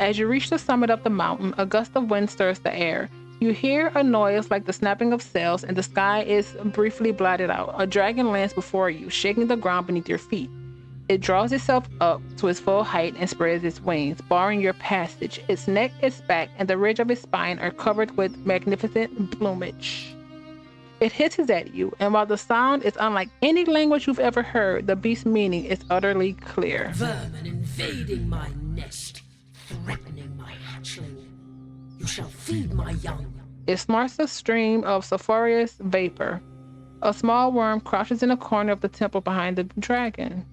As you reach the summit of the mountain, a gust of wind stirs the air. You hear a noise like the snapping of sails, and the sky is briefly blotted out. A dragon lands before you, shaking the ground beneath your feet. It draws itself up to its full height and spreads its wings, barring your passage. Its neck, its back, and the ridge of its spine are covered with magnificent plumage. It hisses at you, and while the sound is unlike any language you've ever heard, the beast's meaning is utterly clear. Vermin invading my nest, threatening my hatchling. You shall feed my young. It snorts a stream of sulphurous vapor. A small worm crouches in a corner of the temple behind the dragon.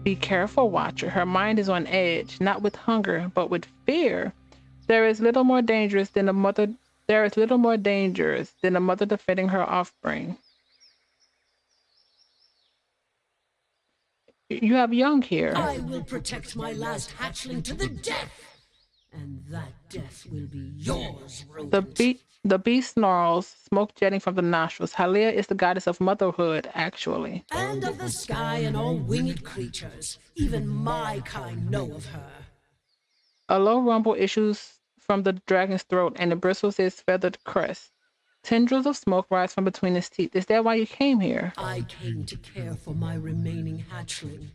Be careful, Watcher. Her mind is on edge, not with hunger, but with fear. There is little more dangerous than a mother defending her offspring. You have young here. I will protect my last hatchling to the death, and that death will be yours, rodent. The beast snarls, smoke jetting from the nostrils. Halia is the goddess of motherhood, actually. And of the sky and all winged creatures. Even my kind know of her. A low rumble issues from the dragon's throat, and it bristles its feathered crest. Tendrils of smoke rise from between its teeth. Is that why you came here? I came to care for my remaining hatchling.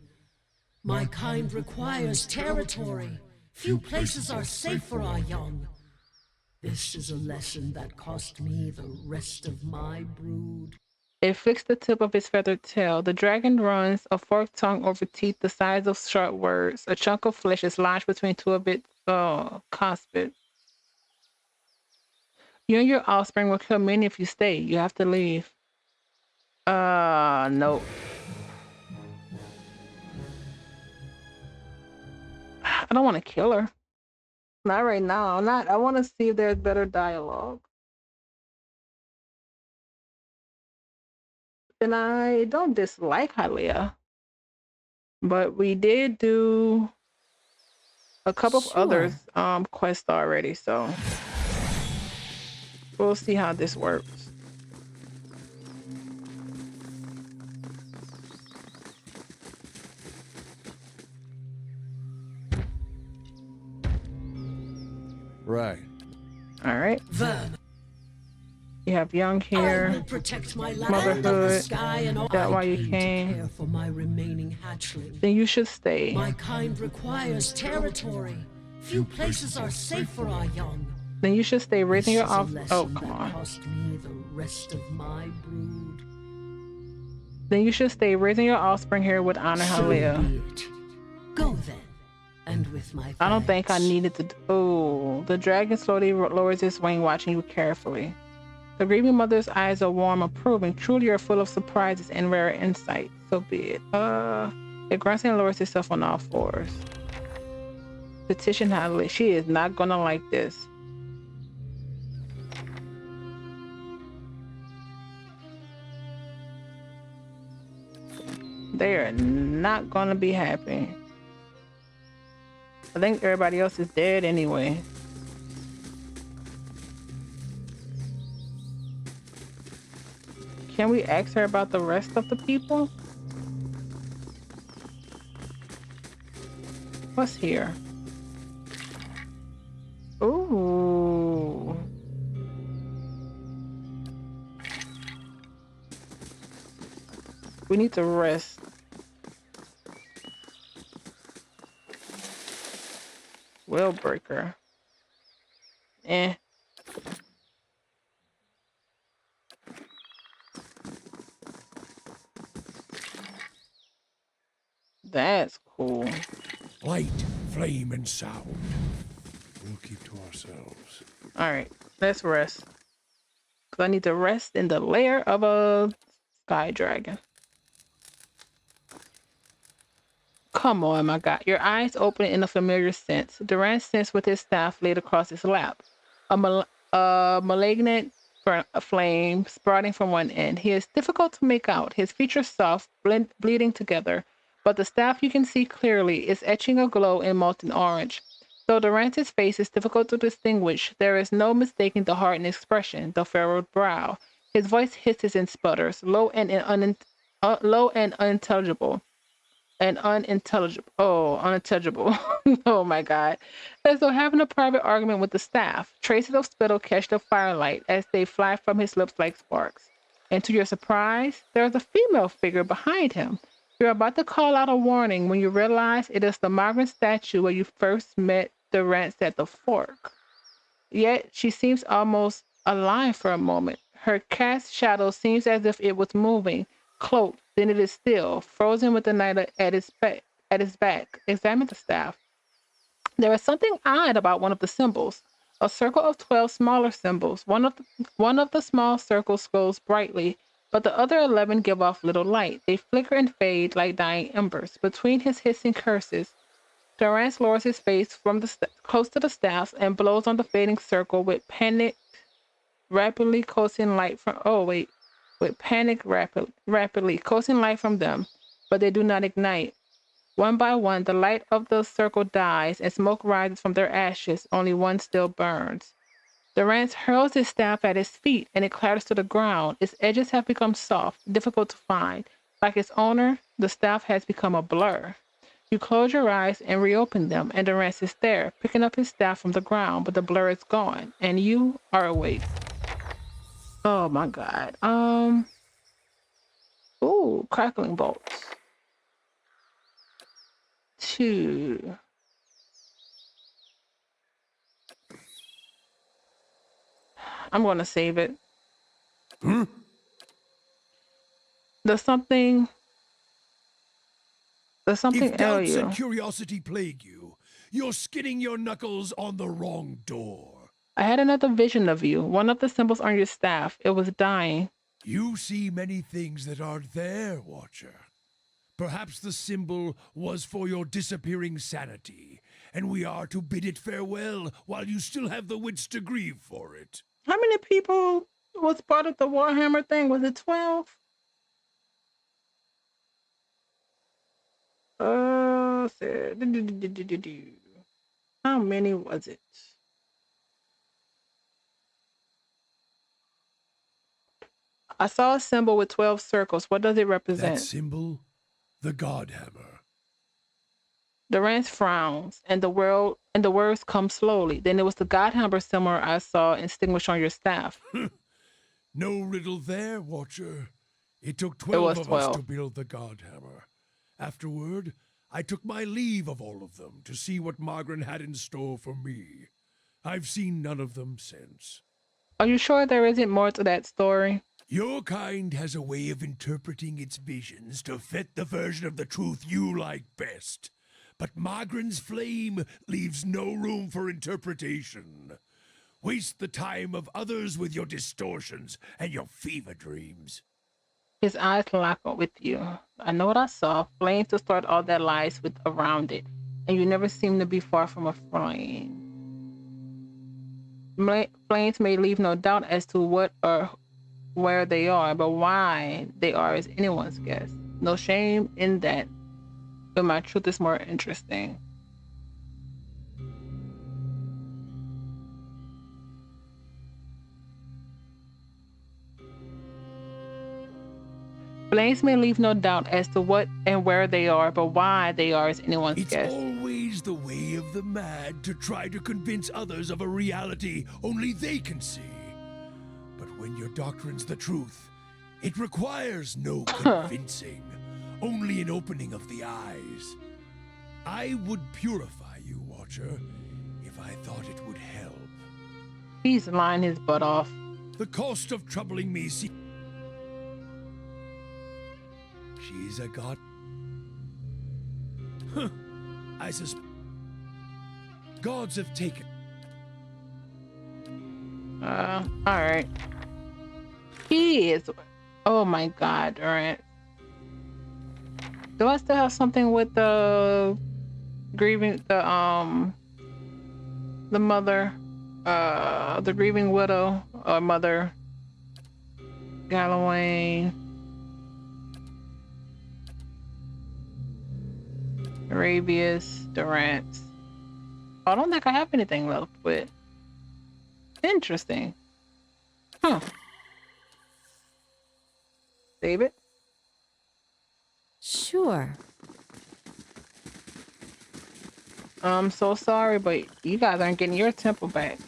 My kind requires territory. Few places are safe for our young. This is a lesson that cost me the rest of my brood. It flicks the tip of its feathered tail. The dragon runs, a forked tongue over teeth the size of sharp words. A chunk of flesh is lodged between two of its cuspids. You and your offspring will kill many if you stay. You have to leave. No. I don't want to kill her. Not right now. I want to see if there's better dialogue. And I don't dislike Halia. But we did do a couple of others quests already, so we'll see how this works. Right. All right. Vermin. You have young here. I will protect my land Motherhood. of the sky and all. That why you I came? to care for my remaining hatchling. Then you should stay. My kind requires territory. Few places are safe for our young. Then you should stay raising your off. This is a Oh, lesson come that on. cost me the rest of my brood. Then you should stay raising your offspring here with honor, So Halia. be it. Go then, and with my I don't think I thanks. needed to. Oh, the dragon slowly lowers its wing, watching you carefully. The grieving mother's eyes are warm, approving. Truly, you're full of surprises and rare insight. So be it. It grunts and lowers itself on all fours. Petition Halia. She is not gonna like this. They are not gonna be happy. I think everybody else is dead anyway. Can we ask her about the rest of the people? What's here? Ooh. We need to rest. Will breaker. Eh. That's cool. Light, flame, and sound. We'll keep to ourselves. Alright, let's rest. Because I need to rest in the lair of a sky dragon. Come on, my God. Your eyes open in a familiar sense. Duran sits with his staff laid across his lap. A malignant flame sprouting from one end. He is difficult to make out, his features soft, bleeding together. But the staff you can see clearly is etching a glow in molten orange. Though Durant's face is difficult to distinguish, there is no mistaking the hardened expression, the furrowed brow. His voice hisses and sputters, low and unintelligible. and unintelligible. Oh, unintelligible. Oh my God. And so having a private argument with the staff, traces of spittle catch the firelight as they fly from his lips like sparks. And to your surprise, there's a female figure behind him. You're about to call out a warning when you realize it is the migrant statue where you first met the rants at the fork. Yet she seems almost alive for a moment. Her cast shadow seems as if it was moving, cloaked, then it is still, frozen with the night at its back. Examine the staff. There is something odd about one of the symbols. A circle of 12 smaller symbols. One of the small circles glows brightly, but the other 11 give off little light. They flicker and fade like dying embers. Between his hissing curses, Durance lowers his face from close to the staffs and blows on the fading circle with panic rapidly coasting light from with rapidly coasting light from them, but they do not ignite. One by one, the light of the circle dies and smoke rises from their ashes. Only one still burns. Durance hurls his staff at his feet and it clatters to the ground. Its edges have become soft, difficult to find. Like its owner, the staff has become a blur. You close your eyes and reopen them, and Durance is there, picking up his staff from the ground, but the blur is gone, and you are awake. Oh my God. Ooh, crackling bolts. 2. I'm gonna save it. There's something. There's something If doubts and earlier. curiosity plague you, you're skinning your knuckles on the wrong door. I had another vision of you. One of the symbols on your staff. It was dying. You see many things that aren't there, Watcher. Perhaps the symbol was for your disappearing sanity, and we are to bid it farewell while you still have the wits to grieve for it. How many people was part of the Warhammer thing? Was it 12? How many was it? I saw a symbol with 12 circles. What does it That represent? symbol? The Godhammer. Durance frowns, and the words come slowly. Then it was the Godhammer symbol I saw extinguished on your staff. No riddle there, Watcher. It took It 12 was of us 12. to build the Godhammer. Afterward, I took my leave of all of them to see what Margaret had in store for me. I've seen none of them since. Are you sure there isn't more to that story? Your kind has a way of interpreting its visions to fit the version of the truth you like best. But Margren's flame leaves no room for interpretation. Waste the time of others with your distortions and your fever dreams. His eyes lock up with you. I know what I saw. Flames to start all that lies with around it. And you never seem to be far from a flame. Flames may leave no doubt as to what or where they are, but why they are is anyone's guess. No shame in that, but my truth is more interesting. Flames may leave no doubt as to what and where they are, but why they are is anyone's It's guess. always the way of the mad to try to convince others of a reality only they can see. But when your doctrine's the truth, it requires no convincing, only an opening of the eyes. I would purify you, Watcher, if I thought it would help. He's lying his butt off. The cost of troubling me, see. She's a god. Huh. I suspect gods have taken. Alright. He is. Oh my God, alright. Do I still have something with the grieving, the mother, the grieving widow, or mother, Galloway, Arabius, Durant. I don't think I have anything left with. Interesting. Huh. Save it. Sure. I'm so sorry, but you guys aren't getting your temple back.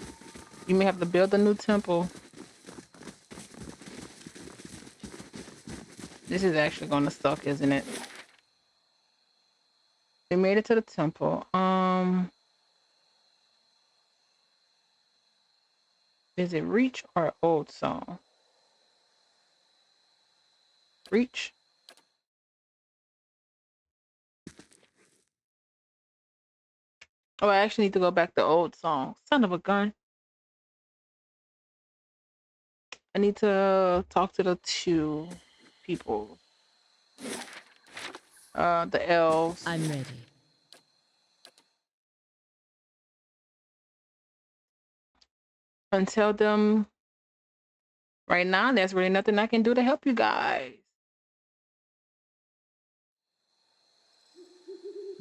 You may have to build a new temple. This is actually gonna suck, isn't it? We made it to the temple. Is it Reach or Old Song? Reach. Oh, I actually need to go back to Old Song. Son of a gun. I need to talk to the two people. The elves. I'm ready. And tell them right now there's really nothing I can do to help you guys.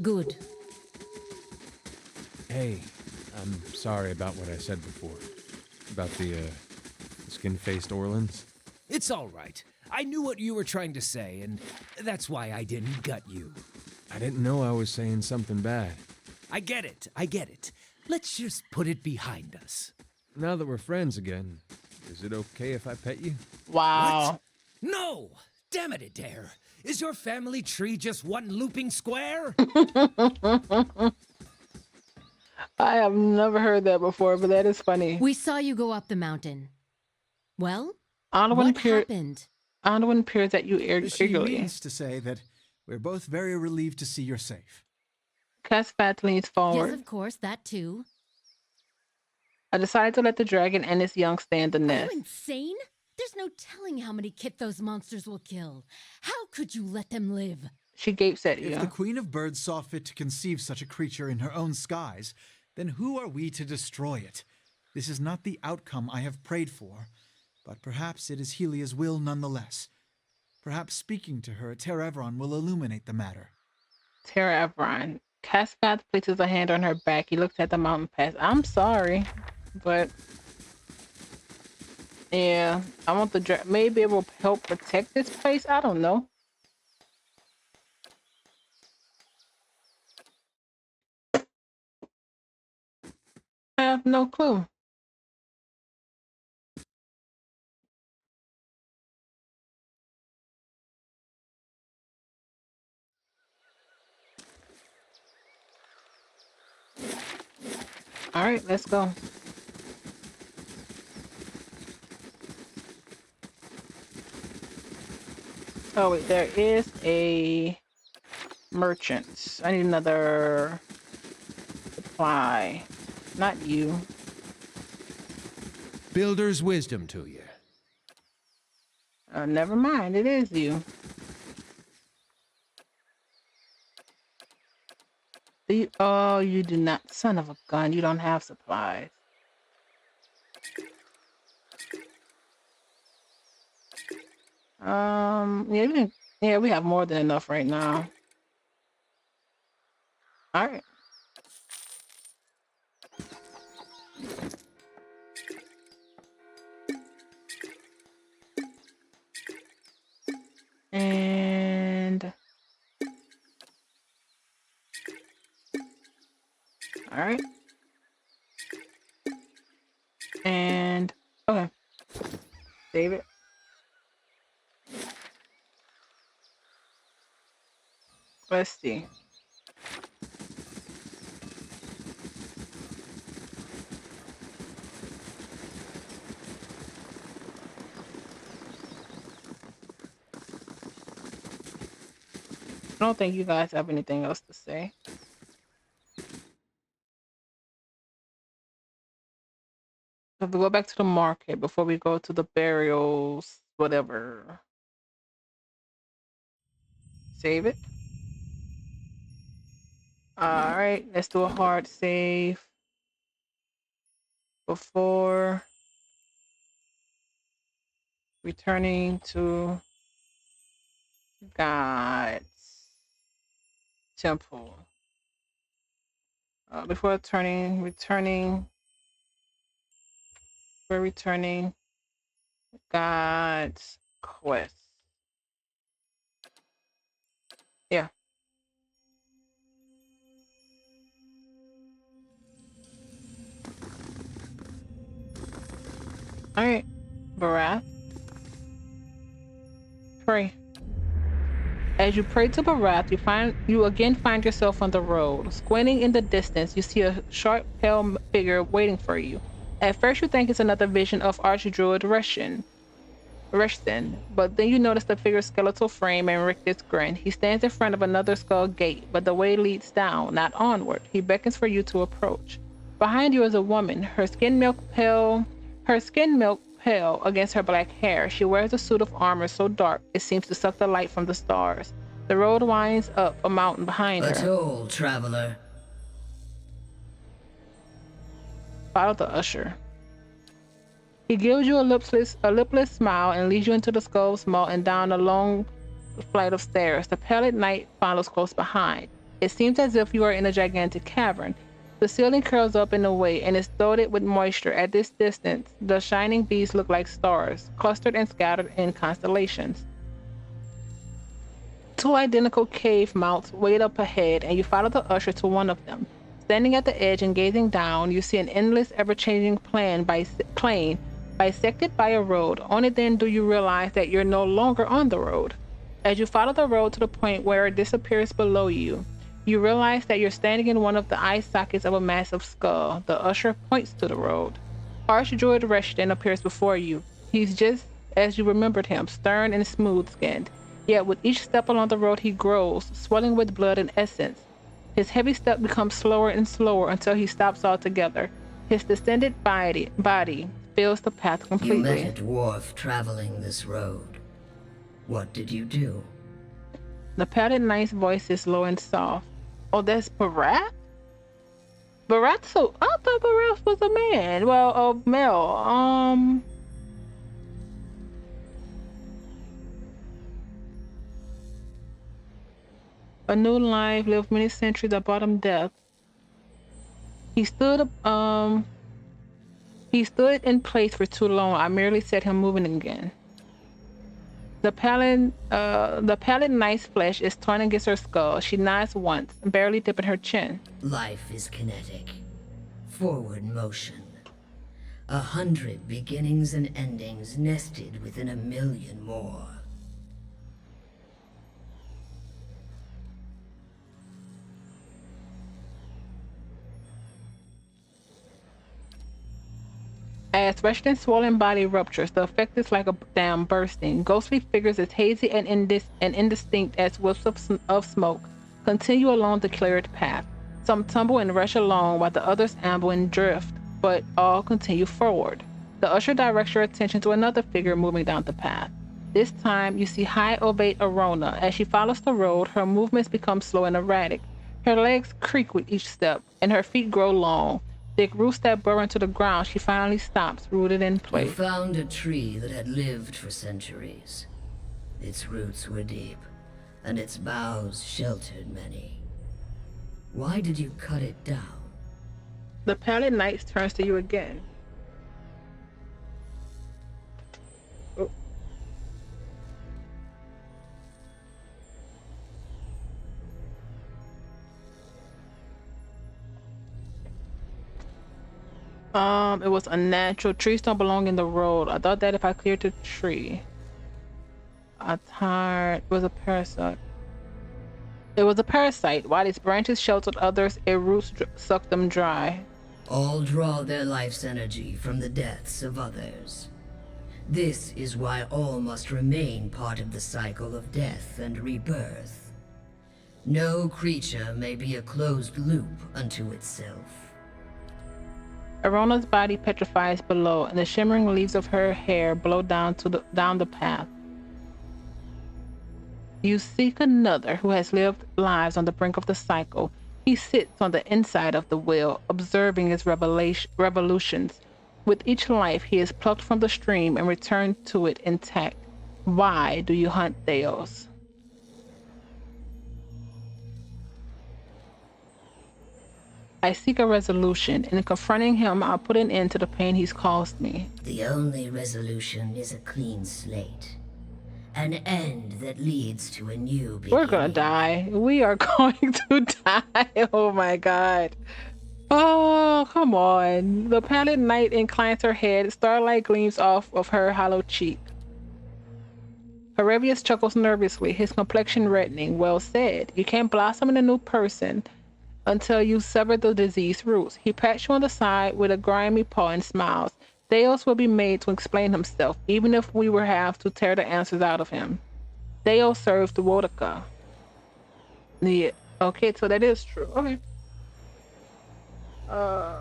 Good. Hey, I'm sorry about what I said before. About the skin-faced Orlans. It's all right. I knew what you were trying to say, and that's why I didn't gut you. I didn't know I was saying something bad. I get it. I get it. Let's just put it behind us. Now that we're friends again, is it okay if I pet you? Wow. What? No! Damn it, Adair. Is your family tree just one looping square? I have never heard that before, but that is funny. We saw you go up the mountain. Well, Anduin what happened? peers at you She eagerly. means to say that we're both very relieved to see you're safe. Caspat leans forward. Yes, of course, that too. I decided to let the dragon and its young stay in the Are nest. you insane? There's no telling how many kit those monsters will kill. How could you let them live? She gapes at If you. the Queen of Birds saw fit to conceive such a creature in her own skies, then who are we to destroy it? This is not the outcome I have prayed for, but perhaps it is Helia's will nonetheless. Perhaps speaking to her at Terevron will illuminate the matter. Terra Evron. Caspat places a hand on her back. He looks at the mountain pass. I'm sorry, but yeah, I want the maybe it will help protect this place. I don't know. I have no clue. All right, let's go. Oh wait, there is a merchant. I need another supply. Not you. Builder's wisdom to you. Never mind. It is you. Oh, you do not. Son of a gun. You don't have supplies. Yeah, we have more than enough right now. All right. And all right. And okay. Save it. Let's see. I don't think you guys have anything else to say. So we go back to the market before we go to the burials, whatever. Save it. All right, let's do a hard save before returning to God's temple. Before returning God's quest. Yeah. Alright. Barath. Pray. As you pray to Barath, you again find yourself on the road. Squinting in the distance, you see a short, pale figure waiting for you. At first, you think it's another vision of Archdruid Reshton, but then you notice the figure's skeletal frame and rictus grin. He stands in front of another skull gate, but the way leads down, not onward. He beckons for you to approach. Behind you is a woman, her skin milk pale against her black hair. She wears a suit of armor so dark it seems to suck the light from the stars. The road winds up a mountain behind her. A toll, traveler. Follow the usher. He gives you a lipless smile and leads you into the skull's moat and down a long flight of stairs. The pallid knight follows close behind. It seems as if you are in a gigantic cavern. The ceiling curls up in a way and is loaded with moisture. At this distance, the shining beads look like stars, clustered and scattered in constellations. Two identical cave mouths wait up ahead, and you follow the usher to one of them. Standing at the edge and gazing down, you see an endless, ever-changing plain bisected by a road. Only then do you realize that you're no longer on the road. As you follow the road to the point where it disappears below you, you realize that you're standing in one of the eye sockets of a massive skull. The usher points to the road. Archdruid Reshton appears before you. He's just as you remembered him, stern and smooth-skinned. Yet with each step along the road he grows, swelling with blood and essence. His heavy step becomes slower and slower until he stops altogether. His distended body fills the path completely. You met a dwarf traveling this road. What did you do? The pallid knight's voice is low and soft. Oh, that's Barath? Barath, so I thought Barath was a man. Well, a male. A new life lived many centuries at bottom death. He stood in place for too long. I merely set him moving again. The pallid knight's flesh is torn against her skull. She nods once, barely dipping her chin. Life is kinetic. Forward motion. 100 beginnings and endings nested within 1,000,000 more. As Reshton's swollen body ruptures, the effect is like a dam bursting. Ghostly figures as hazy and indistinct as wisps of smoke continue along the cleared path. Some tumble and rush along while the others amble and drift, but all continue forward. The usher directs your attention to another figure moving down the path. This time, you see high ovate Arona. As she follows the road, her movements become slow and erratic. Her legs creak with each step, and her feet grow long. Thick roots that burrow into the ground, she finally stops, rooted in place. You found a tree that had lived for centuries. Its roots were deep, and its boughs sheltered many. Why did you cut it down? The pallid knight turns to you again. Oh. It was unnatural. Trees don't belong in the road. I thought that if I cleared the tree. It was a parasite. It was a parasite. While its branches sheltered others, its roots sucked them dry. All draw their life's energy from the deaths of others. This is why all must remain part of the cycle of death and rebirth. No creature may be a closed loop unto itself. Arona's body petrifies below, and the shimmering leaves of her hair blow down the path. You seek another who has lived lives on the brink of the cycle. He sits on the inside of the wheel, observing its revolutions. With each life, he is plucked from the stream and returned to it intact. Why do you hunt Theos? I seek a resolution, and in confronting him, I'll put an end to the pain he's caused me. The only resolution is a clean slate. An end that leads to a new beginning. We're gonna die. We are going to die. Oh my god. Oh, come on. The pallid knight inclines her head. Starlight gleams off of her hollow cheek. Arabius chuckles nervously, his complexion reddening. Well said. You can't blossom in a new person until you sever the disease roots. He pats you on the side with a grimy paw and smiles. Theos will be made to explain himself, even if we were have to tear the answers out of him. Theos served Wodaka. Yeah. Okay, so that is true. Okay. Uh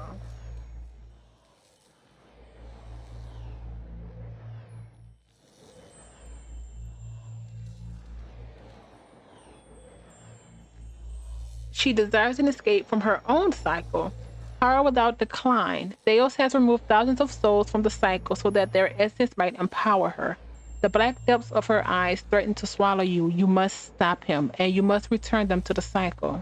She desires an escape from her own cycle. Power without decline. Theos has removed thousands of souls from the cycle so that their essence might empower her. The black depths of her eyes threaten to swallow you. You must stop him, and you must return them to the cycle.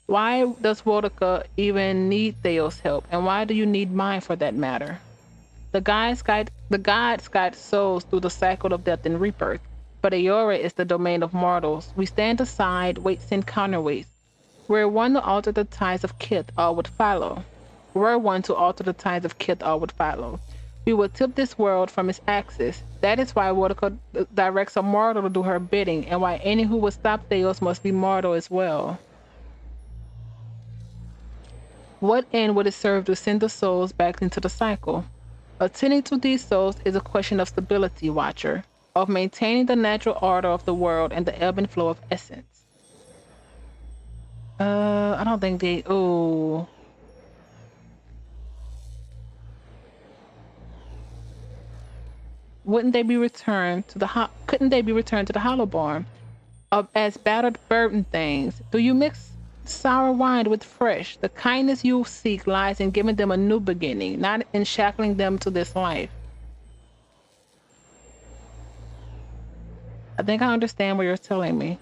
Why does Wodaka even need Theos' help, and why do you need mine for that matter? The gods guide souls through the cycle of death and rebirth, but Aora is the domain of mortals. We stand aside, weights and counterweights. Were one to alter the tides of Kith, all would follow. Were one to alter the tides of Kith, all would follow. We will tip this world from its axis. That is why Wodaka directs a mortal to do her bidding, and why any who would stop Theos must be mortal as well. What end would it serve to send the souls back into the cycle? Attending to these souls is a question of stability, Watcher, of maintaining the natural order of the world and the ebb and flow of essence. I don't think they. Oh. Wouldn't they be returned to the couldn't they be returned to the hollow barn as battered burden things? Do you mix sour wine with fresh? The kindness you seek lies in giving them a new beginning, not in shackling them to this life. I think I understand what you're telling me.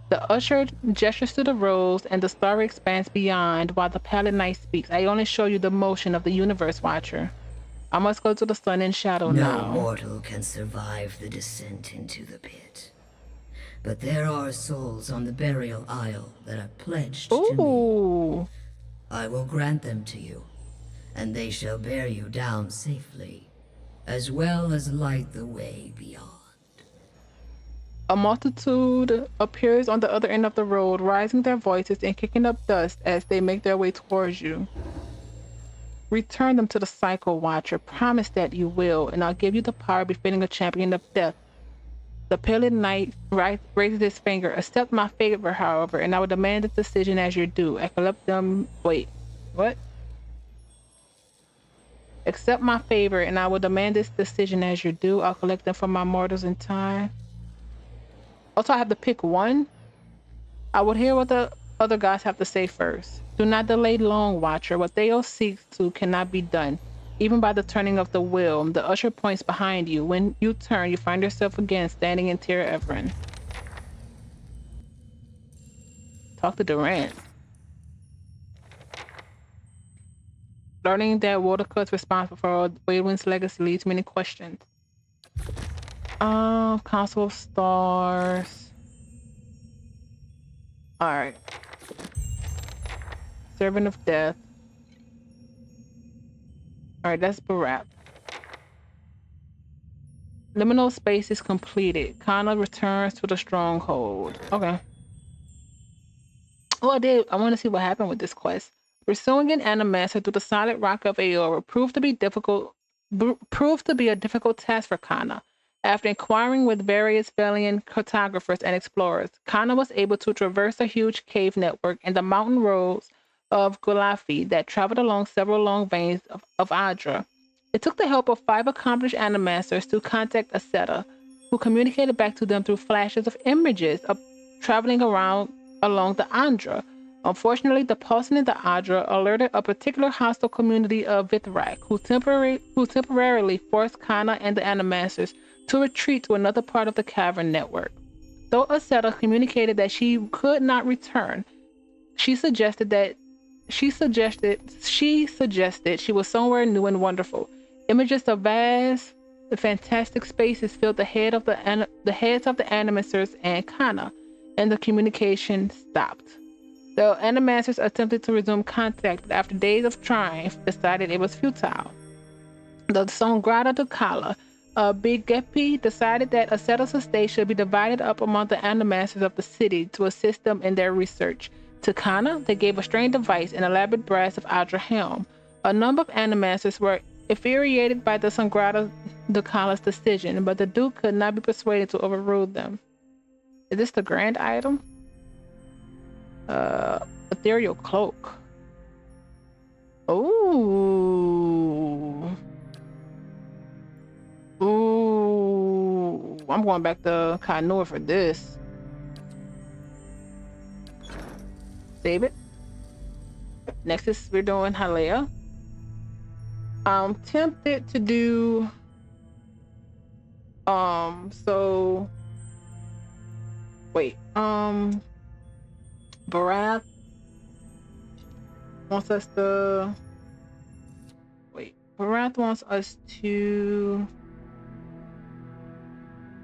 The usher gestures to the rose, and the starry expands beyond while the pallid night speaks. I only show you the motion of the universe, Watcher. I must go to the sun and shadow now. No mortal can survive the descent into the pit. But there are souls on the burial isle that are pledged to me. I will grant them to you, and they shall bear you down safely, as well as light the way beyond. A multitude appears on the other end of the road, raising their voices and kicking up dust as they make their way towards you. Return them to the cycle, Watcher. Promise that you will, and I'll give you the power befitting a champion of death. The pallid knight raises his finger. Accept my favor, however, and I will demand a decision as your due. I collect them. Wait, what? Accept my favor, and I will demand this decision as your due. I'll collect them from my mortals in time. Also, I have to pick one. I would hear what the other gods have to say first. Do not delay long, Watcher. What Theos seeks to cannot be done, even by the turning of the wheel. The usher points behind you. When you turn, you find yourself again standing in Tir Everin. Talk to Durant. Learning that Wodaka is responsible for Waylwin's legacy leads many questions. Council of Stars. Alright. Servant of Death. Alright, that's Barat. Liminal space is completed. Kana returns to the stronghold. Okay. Oh, I want to see what happened with this quest. Pursuing an animaster through the solid rock of Aora proved to be a difficult task for Kana. After inquiring with various Velian cartographers and explorers, Kana was able to traverse a huge cave network and the mountain roads of Gulafi that traveled along several long veins of Adra. It took the help of 5 accomplished animasters to contact Aseta, who communicated back to them through flashes of images of traveling along the Andra. Unfortunately, the pulsing in the Adra alerted a particular hostile community of Vithrak, who temporarily forced Kana and the animasters to retreat to another part of the cavern network. Though Aseta communicated that she could not return, she suggested she was somewhere new and wonderful. Images of vast The fantastic spaces filled the heads of the animancers and Kana, and the communication stopped. The animancers attempted to resume contact, but after days of trying, decided it was futile. The Songrada de Kala, Big Gepi, decided that a settled estate should be divided up among the animancers of the city to assist them in their research. To Kana, they gave a strange device and elaborate brass of Adra helm. A number of animancers were infuriated by the Songrada de Kala's decision, but the Duke could not be persuaded to overrule them. Is this the grand item? Ethereal cloak. Ooh. Ooh. I'm going back to Kainua for this. Save it. Next is we're doing Halea. I'm tempted to do so wait, Barath wants us to Barath wants us to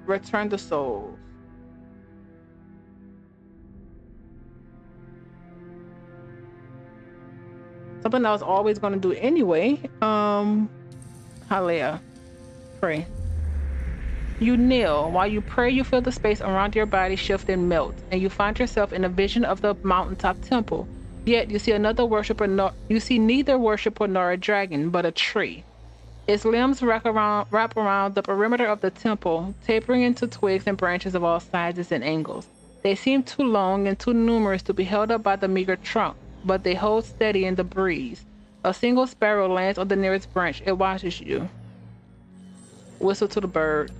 return the souls. Something I was always going to do anyway. Halea, pray. You kneel. While you pray, you feel the space around your body shift and melt, and you find yourself in a vision of the mountaintop temple. Yet you see neither worshiper nor a dragon, but a tree. Its limbs wrap around the perimeter of the temple, tapering into twigs and branches of all sizes and angles. They seem too long and too numerous to be held up by the meager trunk, but they hold steady in the breeze. A single sparrow lands on the nearest branch. It watches you. Whistle to the bird.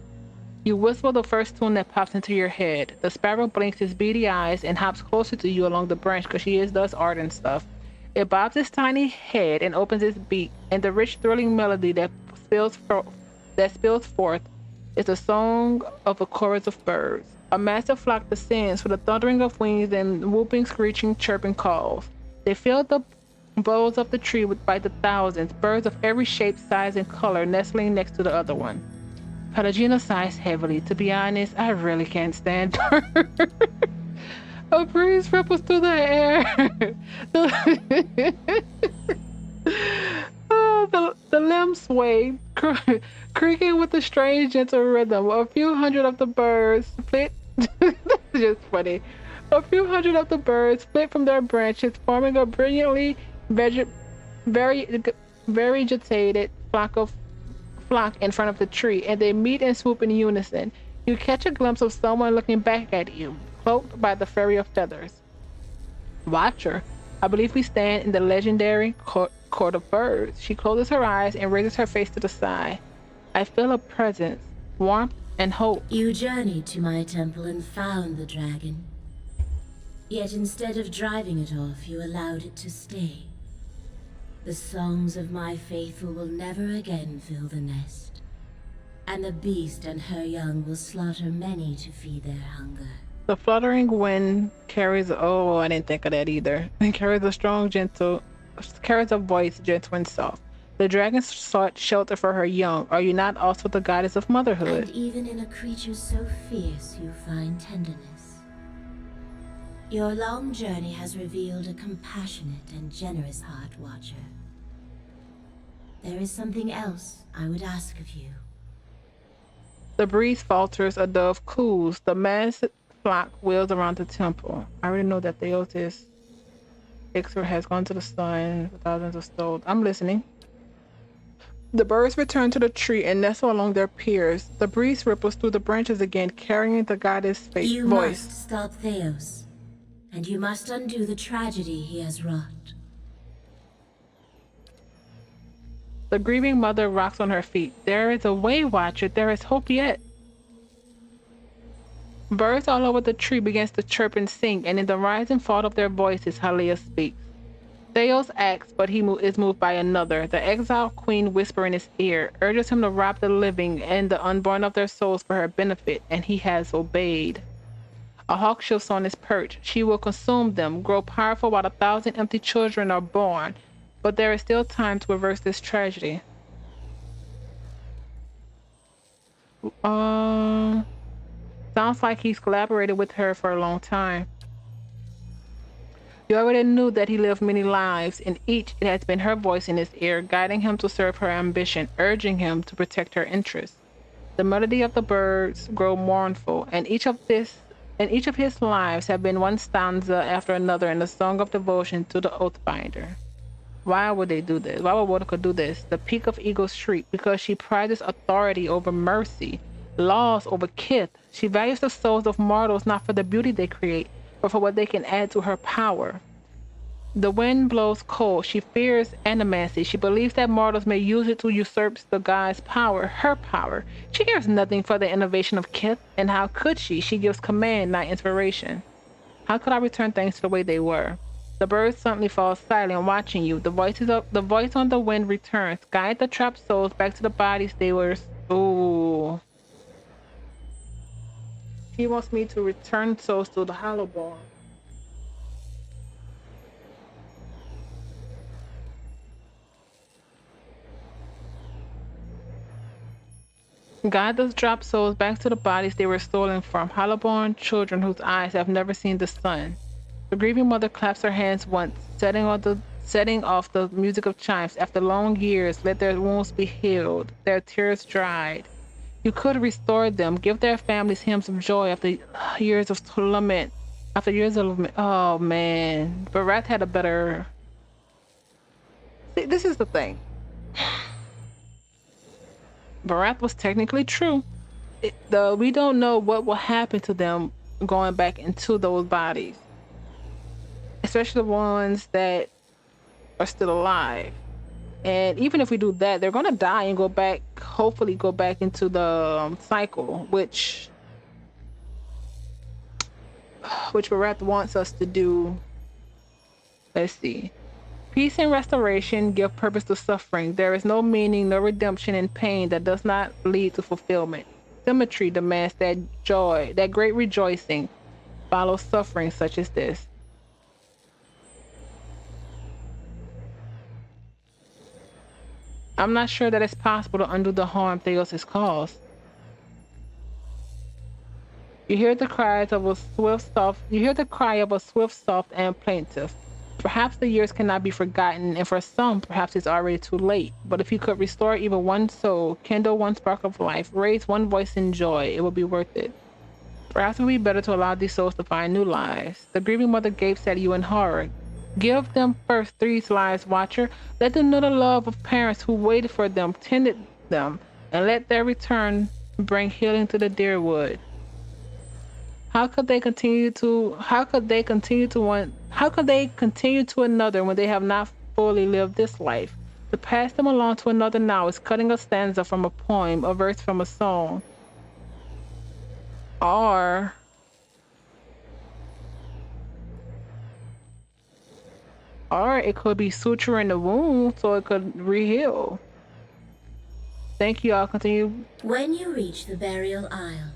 You whistle the first tune that pops into your head. The sparrow blinks its beady eyes and hops closer to you along the branch because she does art and stuff. It bobs its tiny head and opens its beak, and the rich, thrilling melody that spills forth is the song of a chorus of birds. A massive flock descends with a thundering of wings and whooping, screeching, chirping calls. They fill the boughs of the tree by the thousands, birds of every shape, size, and color nestling next to the other one. Pelagina sighs heavily. To be honest, I really can't stand her. A breeze ripples through the air. The limbs sway, creaking with a strange, gentle rhythm. A few hundred of the birds split. This is just funny. A few hundred of the birds split from their branches, forming a brilliantly variegated flock in front of the tree, and they meet and swoop in unison. You catch a glimpse of someone looking back at you, cloaked by the fairy of feathers. Watcher, I believe we stand in the legendary court of birds. She closes her eyes and raises her face to the sky. I feel a presence, warmth, and hope. You journeyed to my temple and found the dragon. Yet instead of driving it off, you allowed it to stay. The songs of my faithful will never again fill the nest, and the beast and her young will slaughter many to feed their hunger. The fluttering wind carries, oh, I didn't think of that either. It carries a voice, gentle and soft. The dragon sought shelter for her young. Are you not also the goddess of motherhood? And even in a creature so fierce, you find tenderness. Your long journey has revealed a compassionate and generous heart, Watcher. There is something else I would ask of you. The breeze falters, a dove coos. The mass flock wheels around the temple. I already know that Theotis Ixer has gone to the sun, thousands of souls. I'm listening. The birds return to the tree and nestle along their piers. The breeze ripples through the branches again, carrying the goddess' voice. You must stop Theos, and you must undo the tragedy he has wrought. The grieving mother rocks on her feet. There is a way, Watcher. There is hope yet. Birds all over the tree begins to chirp and sing, and in the rise and fall of their voices, Halea speaks. Theos acts, but he is moved by another. The exiled queen whispers in his ear, urges him to rob the living and the unborn of their souls for her benefit, and he has obeyed. A hawk shifts on his perch. She will consume them, grow powerful while 1,000 empty children are born. But there is still time to reverse this tragedy. Sounds like he's collaborated with her for a long time. You already knew that he lived many lives. In each, it has been her voice in his ear, guiding him to serve her ambition, urging him to protect her interests. The melody of the birds grow mournful, and each of his lives have been one stanza after another in the song of devotion to the Oathbinder. Why would they do this? Why would Wodaka do this? The peak of ego's shriek, because she prizes authority over mercy, laws over kith. She values the souls of mortals not for the beauty they create, but for what they can add to her power. The wind blows cold. She fears animancy. She believes that mortals may use it to usurp the god's power, her power. She cares nothing for the innovation of kith, and how could she? She gives command, not inspiration. How could I return things to the way they were? The birds suddenly fall silent, watching you. The voice on the wind returns. Guide the trapped souls back to the bodies they were. Ooh. He wants me to return souls to the Hollowborn. Guide those dropped souls back to the bodies they were stolen from. Hollowborn children whose eyes have never seen the sun. The grieving mother claps her hands once, setting off the music of chimes. After long years, let their wounds be healed, their tears dried. You could restore them, give their families hymns of joy after years of lament. After years of lament. Oh man, Barath had a better. See, this is the thing. Barath was technically true. We don't know what will happen to them going back into those bodies, especially the ones that are still alive. And even if we do that, they're gonna die and go back, hopefully go back into the cycle, which Barath wants us to do. Let's see. Peace and restoration give purpose to suffering. There is no meaning, no redemption in pain that does not lead to fulfillment. Symmetry demands that joy, that great rejoicing follows suffering such as this. I'm not sure that it's possible to undo the harm Theos has caused. You hear the cry of a swift, soft and plaintive. Perhaps the years cannot be forgotten, and for some, perhaps it's already too late. But if you could restore even one soul, kindle one spark of life, raise one voice in joy, it would be worth it. Perhaps it would be better to allow these souls to find new lives. The grieving mother gapes at you in horror. Give them first these lives, Watcher. Let them know the love of parents who waited for them, tended them, and let their return bring healing to the dear wood. How could they continue to another when they have not fully lived this life? To pass them along to another now is cutting a stanza from a poem, a verse from a song. Or it could be suturing the wound so it could re-heal. Thank you, I'll continue. When you reach the burial isle,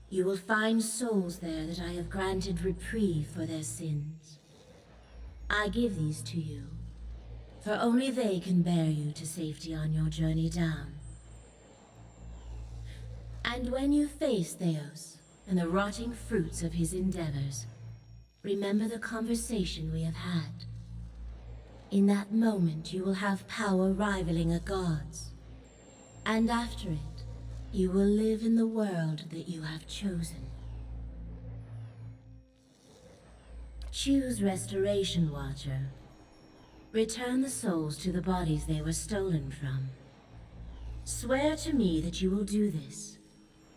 you will find souls there that I have granted reprieve for their sins. I give these to you, for only they can bear you to safety on your journey down. And when you face Theos and the rotting fruits of his endeavors, remember the conversation we have had. In that moment you will have power rivaling a god's, and after it, you will live in the world that you have chosen. Choose Restoration, Watcher. Return the souls to the bodies they were stolen from. Swear to me that you will do this,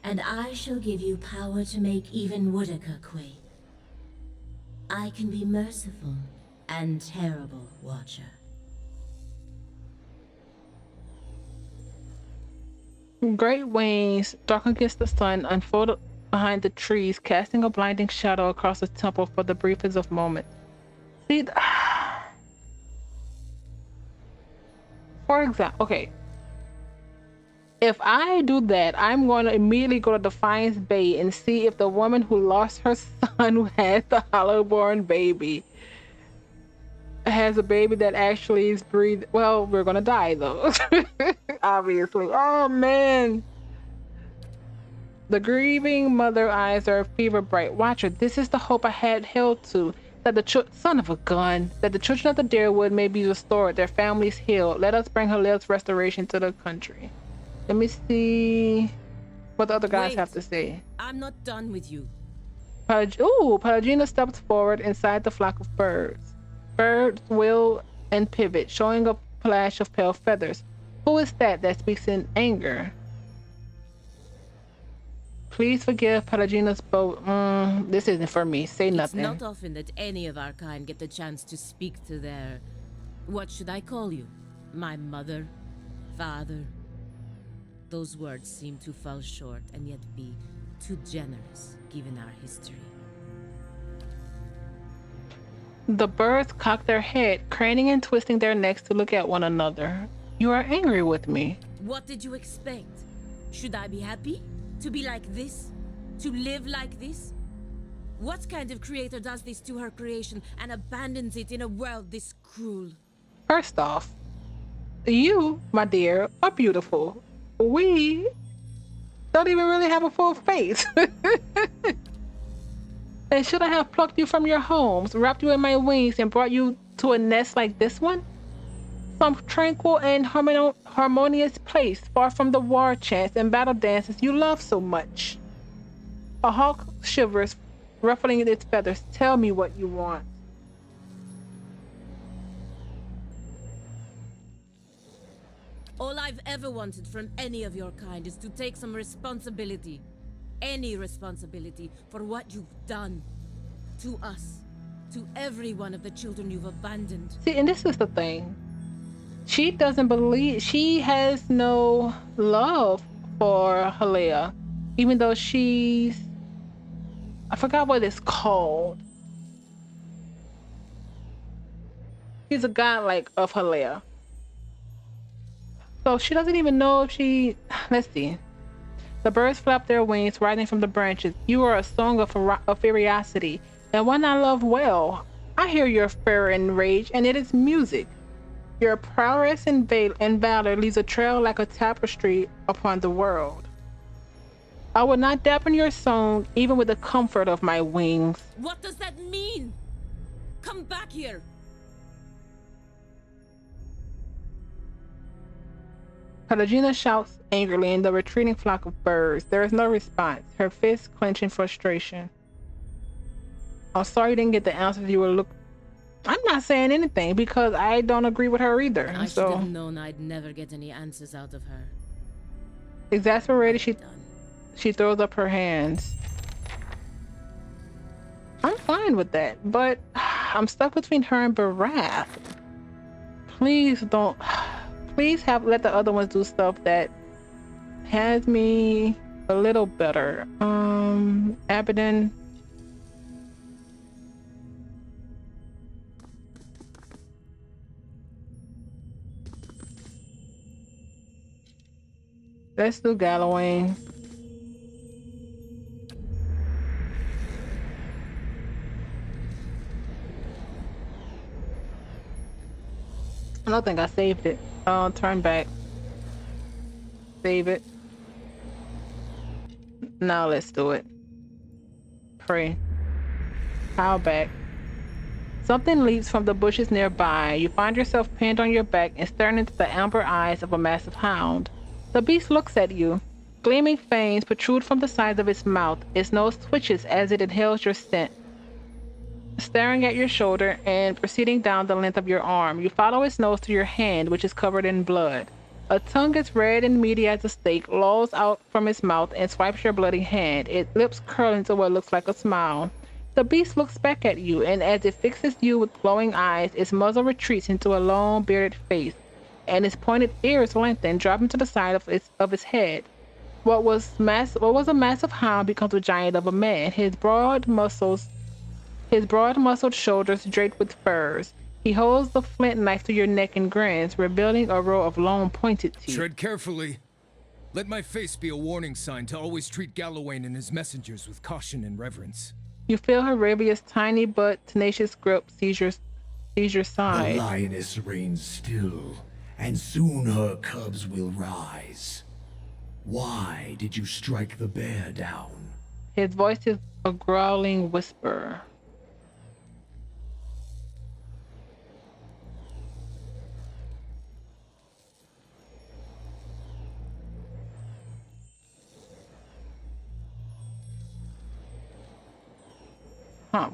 and I shall give you power to make even Woodaka quake. I can be merciful and terrible, Watcher. Great wings, dark against the sun, unfolded behind the trees, casting a blinding shadow across the temple for the briefest of moments. See, for example, okay. If I do that, I'm going to immediately go to Defiance Bay and see if the woman who lost her son, who had the Hollowborn baby, has a baby that actually is breathing. Well, we're gonna die though. Obviously. Oh man. The grieving mother eyes are fever bright. Watcher, this is the hope I had held to. That the son of a gun. That the children of the Deerwood may be restored, their families healed. Let us bring Halil's restoration to the country. Let me see what the other guys have to say. I'm not done with you. Pelagina steps forward inside the flock of birds. Birds wheel and pivot, showing a flash of pale feathers. Who is that speaks in anger? Please forgive Pelagina's boat. This isn't for me. Say nothing. It's not often that any of our kind get the chance to speak to their... What should I call you? My mother? Father? Those words seem to fall short and yet be too generous, given our history. The birds cock their head, craning and twisting their necks to look at one another. You are angry with me. What did you expect? Should I be happy? To be like this? To live like this? What kind of creator does this to her creation and abandons it in a world this cruel? First off, you, my dear, are beautiful. We don't even really have a full face. And should I have plucked you from your homes, wrapped you in my wings, and brought you to a nest like this one? Some tranquil and harmonious place, far from the war chants and battle dances you love so much. A hawk shivers, ruffling its feathers. Tell me what you want. All I've ever wanted from any of your kind is to take some responsibility. Any responsibility for what you've done. To us. To every one of the children you've abandoned. See, and this is the thing. She doesn't believe... She has no love for Halea. Even though she's... I forgot what it's called. She's a godlike of Halea. So she doesn't even know if she... Let's see. The birds flap their wings, rising from the branches. You are a song of furiosity, and one I love well. I hear your fear and rage, and it is music. Your prowess and valor leaves a trail like a tapestry upon the world. I will not dampen your song, even with the comfort of my wings. What does that mean? Come back here! Pelagina shouts angrily in the retreating flock of birds. There is no response, her fists clench in frustration. I'm sorry you didn't get the answers you were looking. I'm not saying anything because I don't agree with her either. I should have known I'd never get any answers out of her. Exasperated, she throws up her hands. I'm fine with that, but I'm stuck between her and Barath. Please don't. Please let the other ones do stuff that has me a little better. Abaddon. Let's do Galloway. I don't think I saved it. Turn back. Save it. Now let's do it. Pray. How back. Something leaps from the bushes nearby. You find yourself pinned on your back and staring into the amber eyes of a massive hound. The beast looks at you. Gleaming fangs protrude from the sides of its mouth. Its nose twitches as it inhales your scent. Staring at your shoulder and proceeding down the length of your arm, you follow its nose to your hand, which is covered in blood. A tongue as red and meaty as a steak lolls out from its mouth and swipes your bloody hand, its lips curl into what looks like a smile. The beast looks back at you, and as it fixes you with glowing eyes, its muzzle retreats into a long, bearded face, and its pointed ears lengthen, dropping to the side of its head. What was a massive hound becomes a giant of a man. His broad-muscled shoulders draped with furs. He holds the flint knife to your neck and grins, revealing a row of long, pointed teeth. Tread carefully. Let my face be a warning sign to always treat Galloway and his messengers with caution and reverence. You feel Harabia's tiny but tenacious grip seize your side. The lioness reigns still, and soon her cubs will rise. Why did you strike the bear down? His voice is a growling whisper.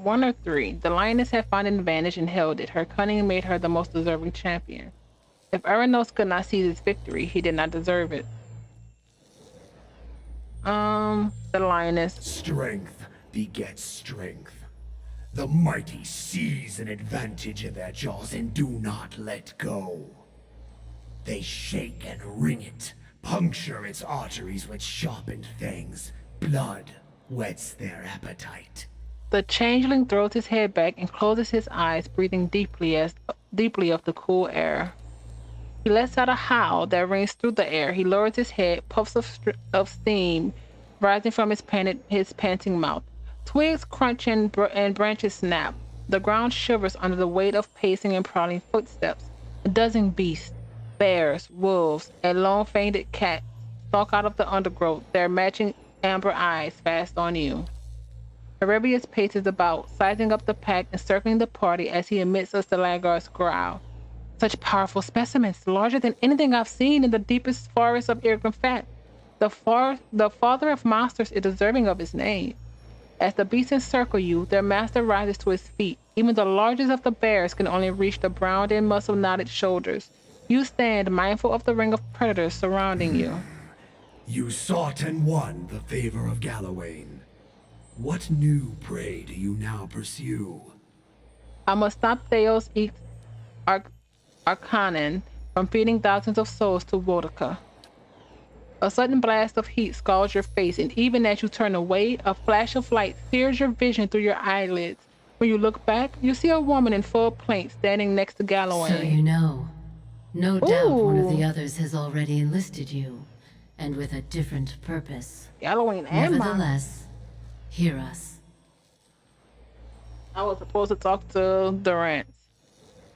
One or three. The lioness had found an advantage and held it. Her cunning made her the most deserving champion. If Eranos could not seize his victory, he did not deserve it. The lioness. Strength begets strength. The mighty seize an advantage in their jaws and do not let go. They shake and wring it, puncture its arteries with sharpened fangs. Blood whets their appetite. The changeling throws his head back and closes his eyes, breathing deeply of the cool air. He lets out a howl that rings through the air. He lowers his head, puffs of steam rising from his panting mouth. Twigs crunch and branches snap. The ground shivers under the weight of pacing and prowling footsteps. A dozen beasts, bears, wolves, and long-fanged cats stalk out of the undergrowth, their matching amber eyes fast on you. Erebius paces about, sizing up the pack and circling the party as he emits a Stalaggar's growl. Such powerful specimens, larger than anything I've seen in the deepest forests of Irgrim-Fat. The father of monsters is deserving of his name. As the beasts encircle you, their master rises to his feet. Even the largest of the bears can only reach the browned and muscle-knotted shoulders. You stand mindful of the ring of predators surrounding you. You sought and won the favor of Galawain. What new prey do you now pursue? I must stop Theos Eat Arcanan from feeding thousands of souls to Vodka. A sudden blast of heat scalds your face, and even as you turn away, a flash of light sears your vision through your eyelids. When you look back, you see a woman in full plaint standing next to Galawain. So you know. No doubt one of the others has already enlisted you, and with a different purpose. Galawain and Nevertheless, hear us. I was supposed to talk to Durant.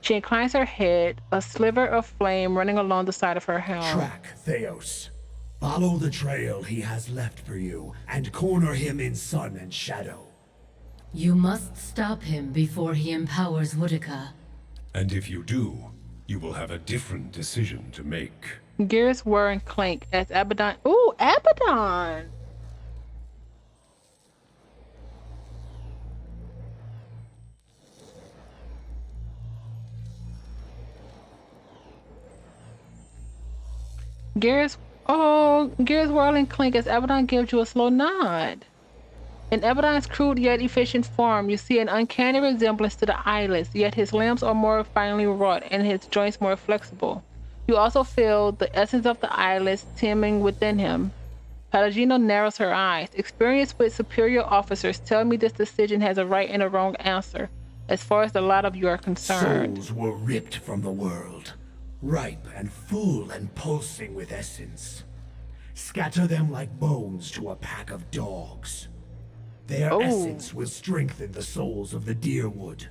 She inclines her head, a sliver of flame running along the side of her helm. Track Theos. Follow the trail he has left for you, and corner him in sun and shadow. You must stop him before he empowers Woodica. And if you do, you will have a different decision to make. Gears whir and clank as Abaddon... Ooh, Abaddon! Gears whirl and clink as Abaddon gives you a slow nod. In Abaddon's crude yet efficient form, you see an uncanny resemblance to the eyeless, yet his limbs are more finely wrought and his joints more flexible. You also feel the essence of the eyeless teeming within him. Palagino narrows her eyes. Experience with superior officers tell me this decision has a right and a wrong answer, as far as a lot of you are concerned. Souls were ripped from the world, ripe and full and pulsing with essence. Scatter them like bones to a pack of dogs. Their essence will strengthen the souls of the Deerwood.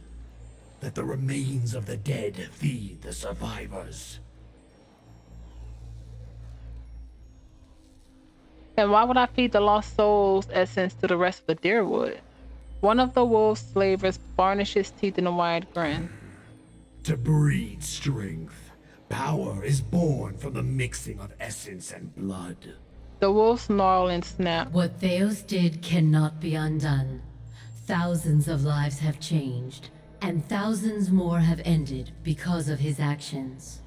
Let the remains of the dead feed the survivors. And why would I feed the lost soul's essence to the rest of the Deerwood? One of the wolf's slavers varnished his teeth in a wide grin. To breed strength, power is born from the mixing of essence and blood. The wolf snarled and snapped. What Theos did cannot be undone. Thousands of lives have changed, and thousands more have ended because of his actions.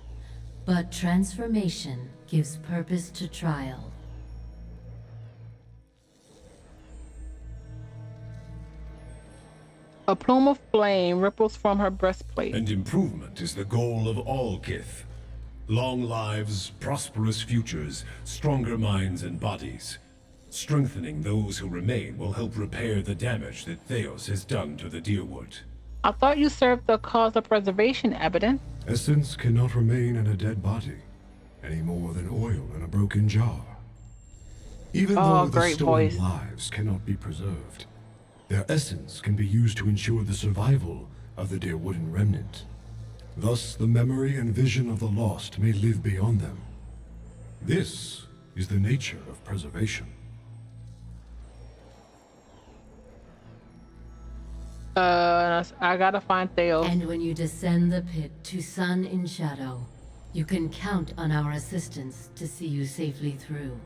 But transformation gives purpose to trial. A plume of flame ripples from her breastplate. And improvement is the goal of all Kith. Long lives, prosperous futures, stronger minds and bodies. Strengthening those who remain will help repair the damage that Theos has done to the Deerwood. I thought you served the cause of preservation, Abaddon. Essence cannot remain in a dead body, any more than oil in a broken jar. Even though the stolen lives cannot be preserved, their essence can be used to ensure the survival of the Deerwooden remnant. Thus, the memory and vision of the lost may live beyond them. This is the nature of preservation. I gotta find Theos. And when you descend the pit to Sun in Shadow, you can count on our assistance to see you safely through.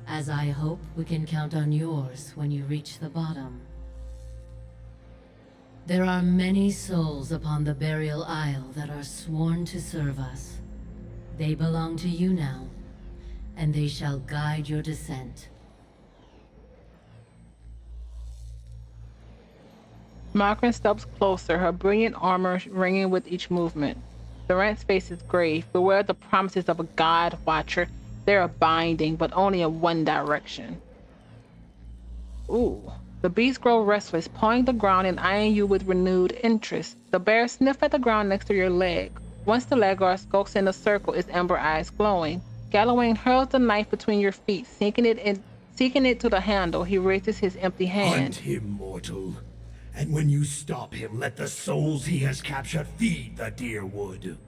As I hope we can count on yours when you reach the bottom. There are many souls upon the Burial Isle that are sworn to serve us. They belong to you now, and they shall guide your descent. Margaret steps closer, her brilliant armor ringing with each movement. Durant's face is grave. Beware the promises of a god watcher. They are binding, but only in one direction. Ooh. The beasts grow restless, pawing the ground and eyeing you with renewed interest. The bears sniff at the ground next to your leg. Once the lagar skulks in a circle, its amber eyes glowing. Gallowayne hurls the knife between your feet, seeking it to the handle. He raises his empty hand. Hunt him, mortal. And when you stop him, let the souls he has captured feed the deer wood.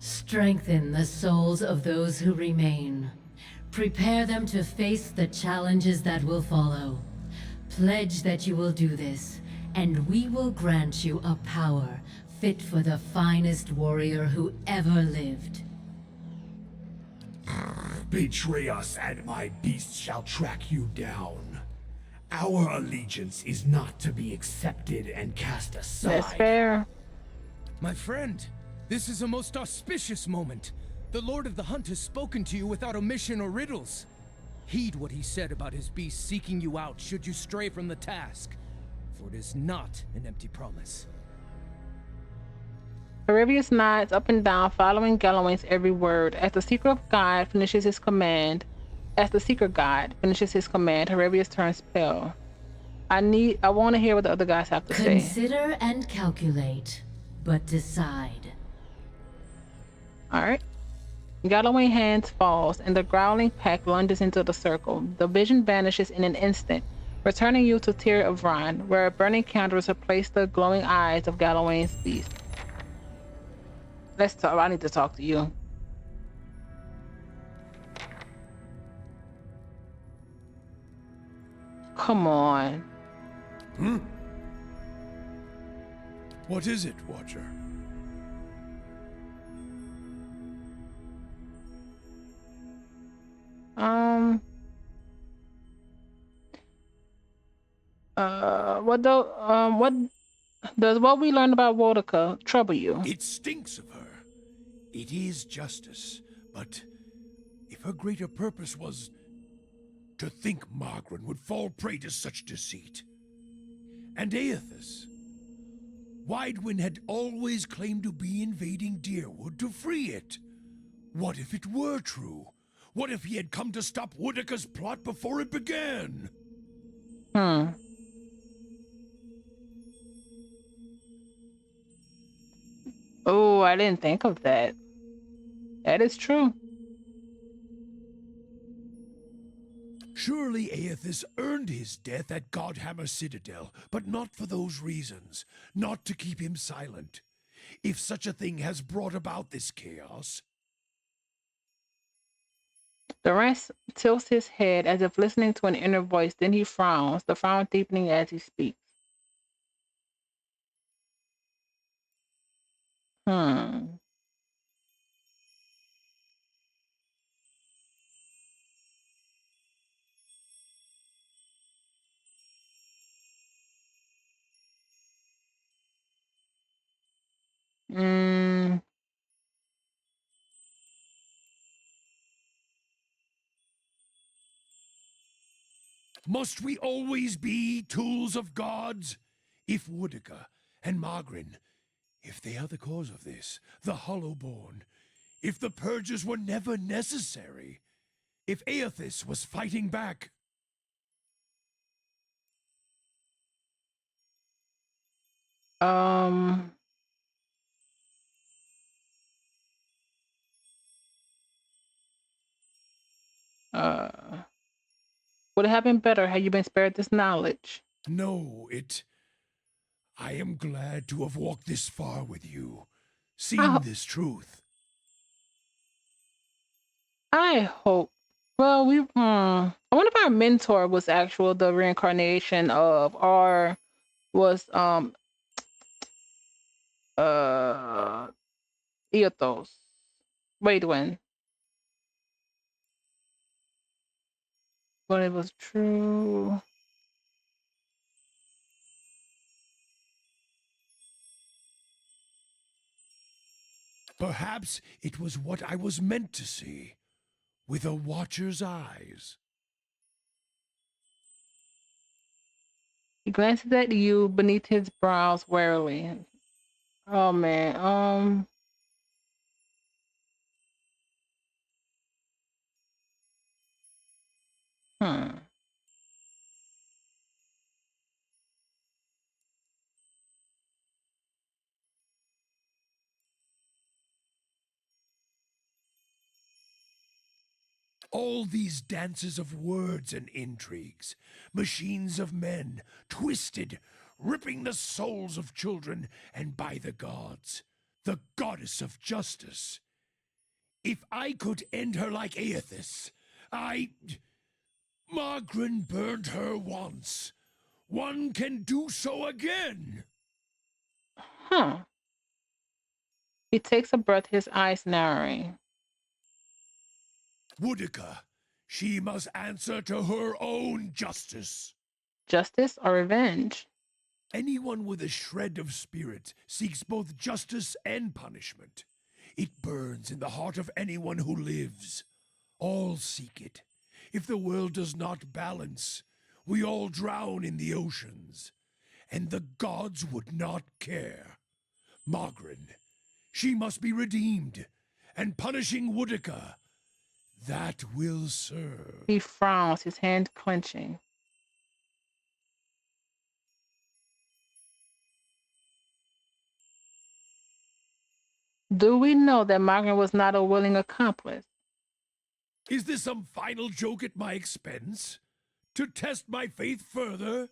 Strengthen the souls of those who remain. Prepare them to face the challenges that will follow. Pledge that you will do this, and we will grant you a power fit for the finest warrior who ever lived. Betray us, and my beasts shall track you down. Our allegiance is not to be accepted and cast aside. That's fair. My friend, this is a most auspicious moment. The Lord of the Hunt has spoken to you without omission or riddles. Heed what he said about his beast seeking you out should you stray from the task, for it is not an empty promise. Haravius nods up and down, following Gallowayne's every word. As the secret guide finishes his command, Haravius turns pale. I want to hear what the other guys have to say. Consider and calculate, but decide. All right. Gallowayne's hand falls, and the growling pack lunges into the circle. The vision vanishes in an instant, returning you to Tyr of Rhine, where burning candles replace the glowing eyes of Gallowayne's beast. Let's talk. I need to talk to you. Come on. What is it, Watcher? What does what we learned about Wodika trouble you? It stinks of her. It is justice, but if her greater purpose was to think Margaret would fall prey to such deceit. And Aethys, Widewind had always claimed to be invading Deerwood to free it. What if it were true? What if he had come to stop Wodika's plot before it began? Oh, I didn't think of that. That is true. Surely Aethys earned his death at Godhammer Citadel, but not for those reasons. Not to keep him silent. If such a thing has brought about this chaos. Durant tilts his head as if listening to an inner voice, then he frowns, the frown deepening as he speaks. Must we always be tools of gods? If Wodika and Margrin, if they are the cause of this, the Hollowborn, if the purges were never necessary, if Aethys was fighting back. Would it have been better had you been spared this knowledge? No, I am glad to have walked this far with you, seen this truth. I hope. Well, I wonder if our mentor was the reincarnation of, or was uh Ethos. Wait, when? But it was true. Perhaps it was what I was meant to see, with a watcher's eyes. He glances at you beneath his brows warily. Oh man. Hmm. All these dances of words and intrigues, machines of men, twisted, ripping the souls of children, and by the gods, the goddess of justice. If I could end her like Aethys, Margren burned her once. One can do so again. Huh. He takes a breath, his eyes narrowing. Woodica, she must answer to her own justice. Justice or revenge? Anyone with a shred of spirit seeks both justice and punishment. It burns in the heart of anyone who lives. All seek it. If the world does not balance, we all drown in the oceans. And the gods would not care. Margren, she must be redeemed. And punishing Woodica, that will serve. He frowns, his hand clenching. Do we know that Margaret was not a willing accomplice? Is this some final joke at my expense? To test my faith further?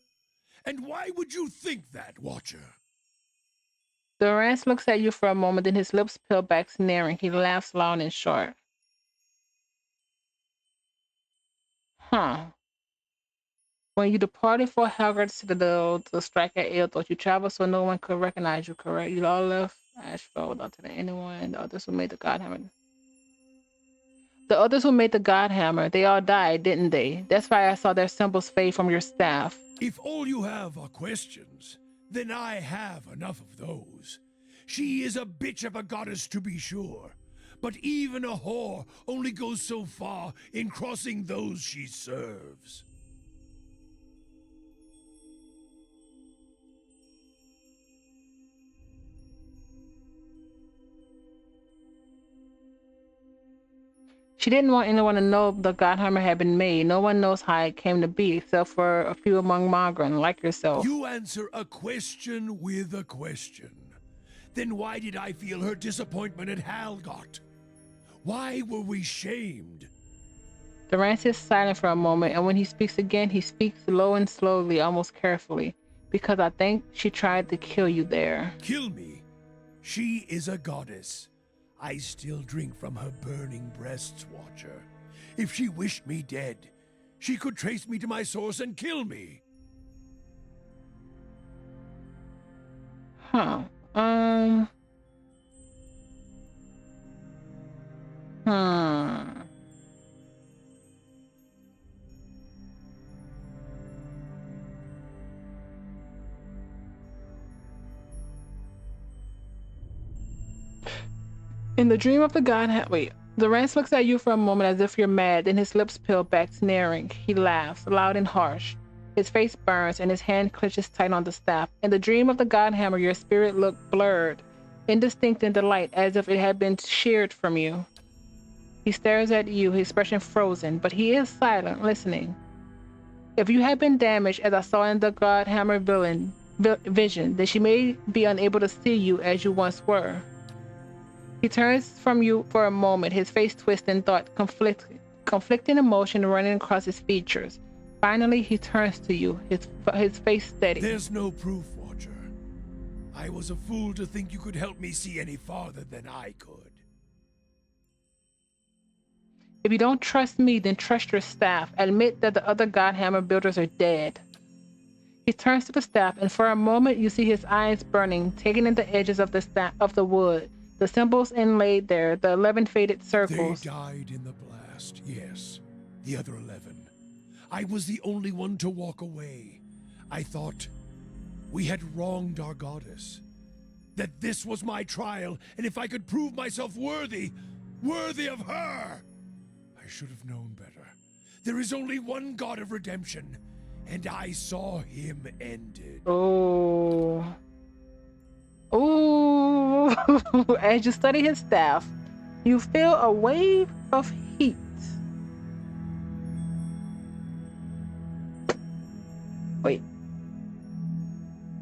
And why would you think that, Watcher? Durance looks at you for a moment, then his lips peel back, sneering. He laughs loud and short. Huh. When you departed for Hagrid's Citadel to strike at Aethos, you traveled so no one could recognize you, correct? You all left Asheville without telling anyone. The others who made the Godhammer. The others who made the Godhammer, they all died, didn't they? That's why I saw their symbols fade from your staff. If all you have are questions, then I have enough of those. She is a bitch of a goddess, to be sure. But even a whore only goes so far in crossing those she serves. She didn't want anyone to know the Godhammer had been made. No one knows how it came to be, except for a few among Margren, like yourself. You answer a question with a question. Then why did I feel her disappointment at Halgot? Why were we shamed? Durance is silent for a moment, and when he speaks again, he speaks low and slowly, almost carefully. Because I think she tried to kill you there. Kill me? She is a goddess. I still drink from her burning breasts, Watcher. If she wished me dead, she could trace me to my source and kill me. Huh. In the dream of the god, wait. Durance looks at you for a moment as if you're mad, then his lips peel back, sneering. He laughs, loud and harsh. His face burns, and his hand clenches tight on the staff. In the dream of the Godhammer, your spirit looked blurred, indistinct in the light, as if it had been sheared from you. He stares at you, his expression frozen, but he is silent, listening. If you had been damaged, as I saw in the Godhammer vision, then she may be unable to see you as you once were. He turns from you for a moment, his face twists in thought, conflicting emotion running across his features. Finally, he turns to you, his face steady. There's no proof, Watcher. I was a fool to think you could help me see any farther than I could. If you don't trust me, then trust your staff. Admit that the other Godhammer builders are dead. He turns to the staff, and for a moment you see his eyes burning, taking in the edges of the staff of the wood, the symbols inlaid there, the 11 faded circles. They died in the blast, yes. The other 11. I was the only one to walk away. I thought we had wronged our goddess. That this was my trial, and if I could prove myself worthy of her! I should have known better. There is only one God of redemption, and I saw him ended. Oh. Oh. As you study his staff, you feel a wave of heat. Wait.